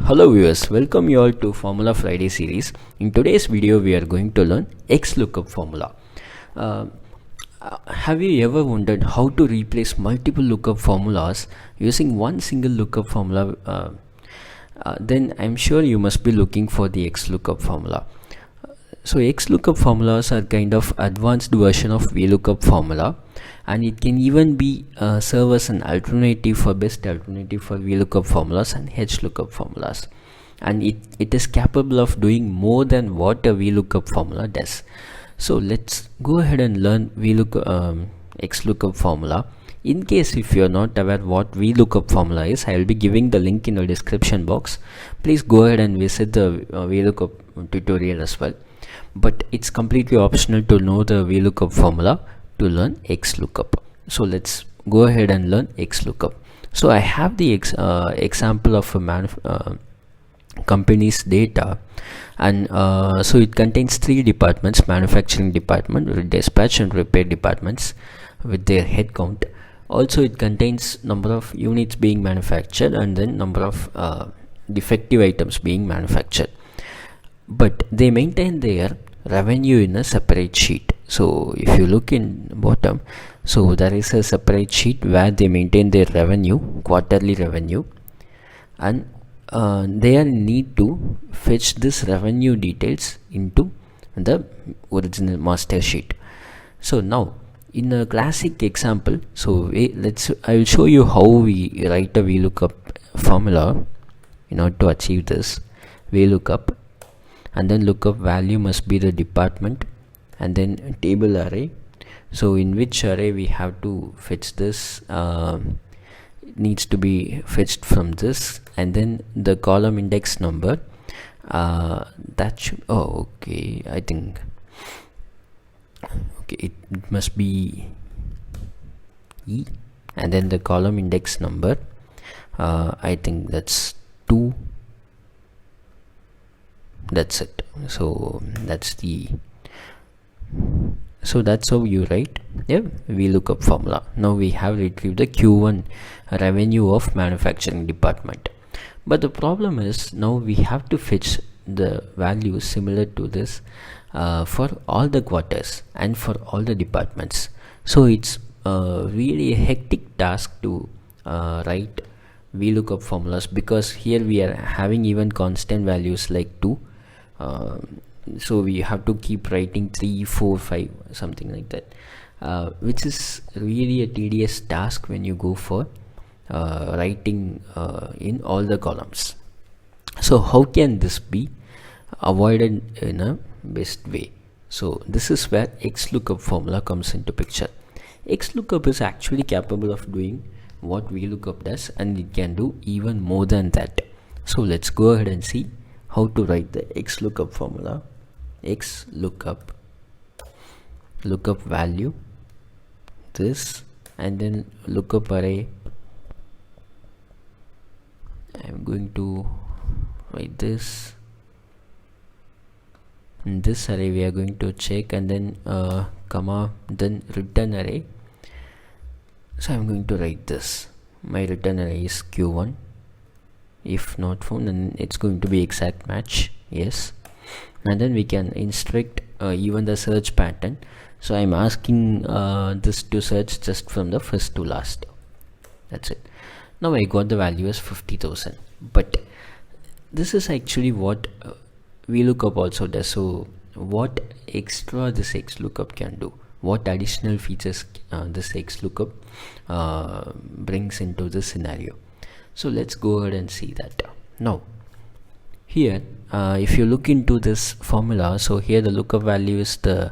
Hello viewers, welcome you all to Formula Friday series. In today's video we are going to learn Xlookup formula. Uh, have you ever wondered how to replace multiple lookup formulas using one single lookup formula? Then I'm sure you must be looking for the Xlookup formula. So Xlookup formulas are kind of advanced version of Vlookup formula, and it can even be serve as an alternative for Vlookup formulas and Hlookup formulas, and it is capable of doing more than what a Vlookup formula does. So let's go ahead and learn Xlookup formula. In case if you are not aware what Vlookup formula is, I will be giving the link in the description box. Please go ahead and visit the Vlookup tutorial as well. But it's completely optional to know the Vlookup formula to learn Xlookup. So let's go ahead and learn Xlookup. So I have the example of a company's data, and so it contains three departments: manufacturing department, dispatch and repair departments with their head count. Also it contains number of units being manufactured and then number of defective items being manufactured, but they maintain their revenue in a separate sheet. So if you look in bottom, so there is a separate sheet where they maintain their revenue, quarterly revenue, and they need to fetch this revenue details into the original master sheet. So now in a classic example, so I will show you how we write a Vlookup formula in order to achieve this Vlookup. And then lookup value must be the department, and then table array. So in which array we have to fetch this, needs to be fetched from this, and then the column index number, that should, okay, I think, okay, it must be E, and then the column index number, I think that's 2. That's it. So that's how you write a Vlookup formula. Now we have retrieved the Q1 revenue of manufacturing department, but the problem is now we have to fetch the values similar to this for all the quarters and for all the departments. So it's really a hectic task to write Vlookup formulas, because here we are having even constant values like 2. So we have to keep writing 3, 4, 5, something like that, which is really a tedious task when you go for writing in all the columns. So how can this be avoided in a best way? So this is where Xlookup formula comes into picture. Xlookup is actually capable of doing what Vlookup does, and it can do even more than that. So let's go ahead and see how to write the Xlookup formula. Xlookup, lookup value, this, and then lookup array. I'm going to write this. In this array we are going to check, and then comma, then return array. So I'm going to write this. My return array is Q1. If not found, then it's going to be exact match, yes. And then we can instruct even the search pattern. So I'm asking this to search just from the first to last. That's it. Now I got the value as 50,000, but this is actually what Vlookup also does. So what extra this Xlookup can do, what additional features this Xlookup brings into this scenario. So let's go ahead and see that. Now here if you look into this formula, so here the lookup value is the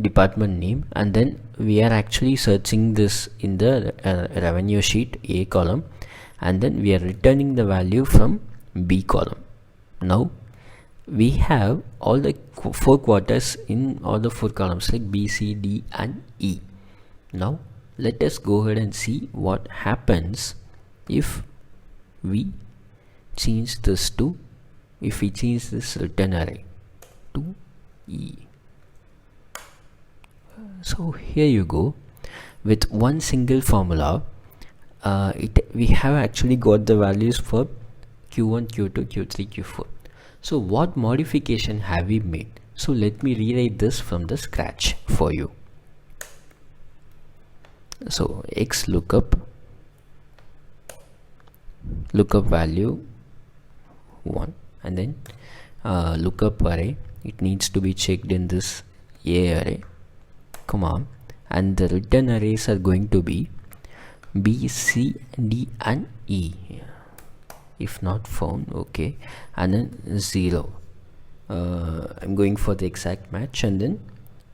department name, and then we are actually searching this in the revenue sheet A column, and then we are returning the value from B column. Now we have all the 4 quarters in all the 4 columns like B, C, D and E. Now let us go ahead and see what happens if we change this to, if we change this return array to E. So here you go, with one single formula we have actually got the values for q1, q2, q3, q4. So what modification have we made? So let me rewrite this from the scratch for you. So Xlookup, lookup value 1, and then lookup array, it needs to be checked in this A array, comma, and the return arrays are going to be B, C, D and E if not found. Okay, and then 0. I'm going for the exact match, and then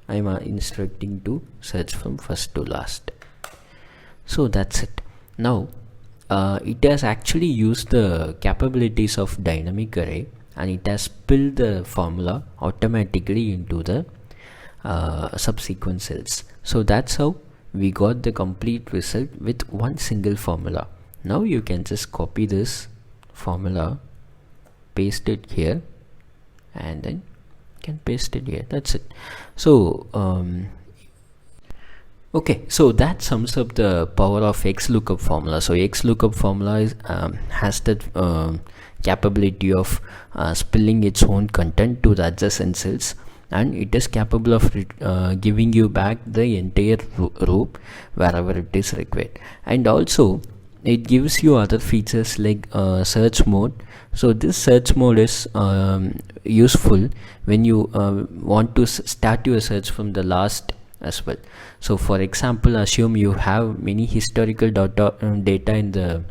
I'm instructing to search from first to last. So that's it. Now it has actually used the capabilities of dynamic array, and it has spilled the formula automatically into the subsequent cells. So that's how we got the complete result with one single formula. Now you can just copy this formula, paste it here, and then you can paste it here. That's it. So okay, so that sums up the power of Xlookup formula. So Xlookup formula is, has that capability of spilling its own content to the adjacent cells, and it is capable of giving you back the entire row wherever it is required. And also it gives you other features like search mode. So this search mode is useful when you want to start your search from the last as well. So for example, assume you have many historical data in the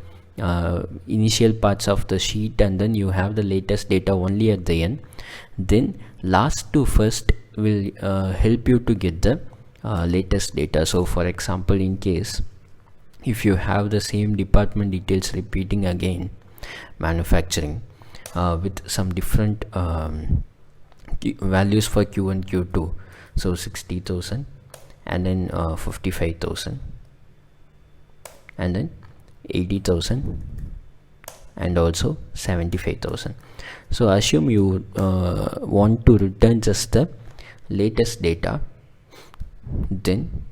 initial parts of the sheet, and then you have the latest data only at the end. Then last to first will help you to get the latest data. So for example, in case if you have the same department details repeating again, manufacturing, with some different values for q1, q2, so 60,000 and then 55,000 and then 80,000 and also 75,000. So assume you want to return just the latest data. Then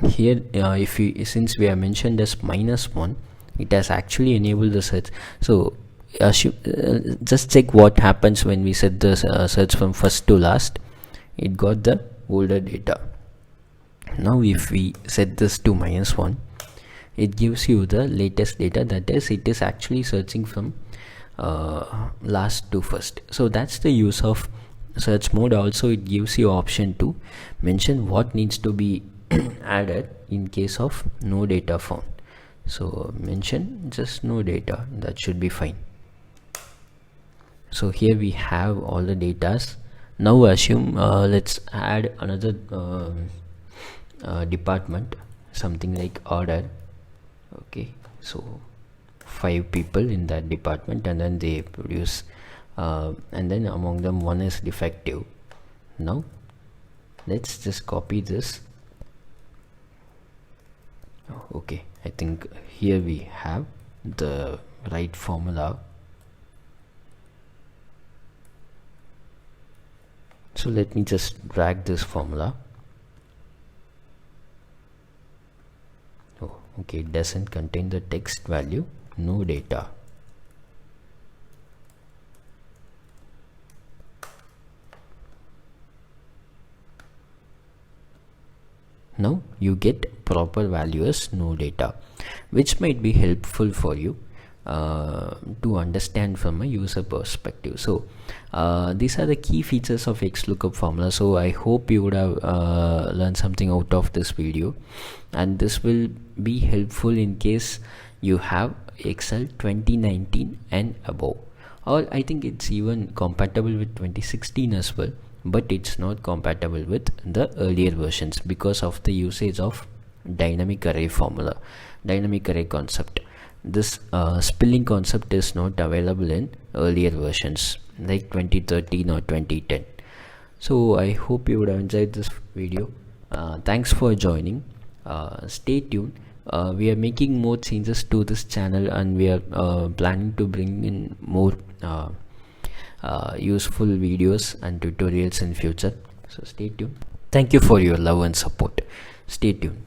here if you, since we have mentioned as -1, it has actually enabled the search. So assume, just check what happens when we set the search from first to last. It got the older data. Now if we set this to -1, it gives you the latest data, that is, it is actually searching from last to first. So that's the use of search mode. Also it gives you option to mention what needs to be added in case of no data found. So mention just no data, that should be fine. So here we have all the datas. Now assume let's add another department, something like order. Okay, so 5 people in that department, and then they produce and then among them one is defective. Now let's just copy this. Okay, I think here we have the right formula. So let me just drag this formula. Oh, okay, it doesn't contain the text value, no data. Now you get proper values, no data, which might be helpful for you to understand from a user perspective. So these are the key features of Xlookup formula. So I hope you would have learned something out of this video, and this will be helpful in case you have Excel 2019 and above, or I think it's even compatible with 2016 as well, but it's not compatible with the earlier versions because of the usage of dynamic array formula, dynamic array concept. This spilling concept is not available in earlier versions like 2013 or 2010. So I hope you would have enjoyed this video. Thanks for joining. Stay tuned. We are making more changes to this channel, and we are planning to bring in more useful videos and tutorials in future. So stay tuned. Thank you for your love and support. Stay tuned.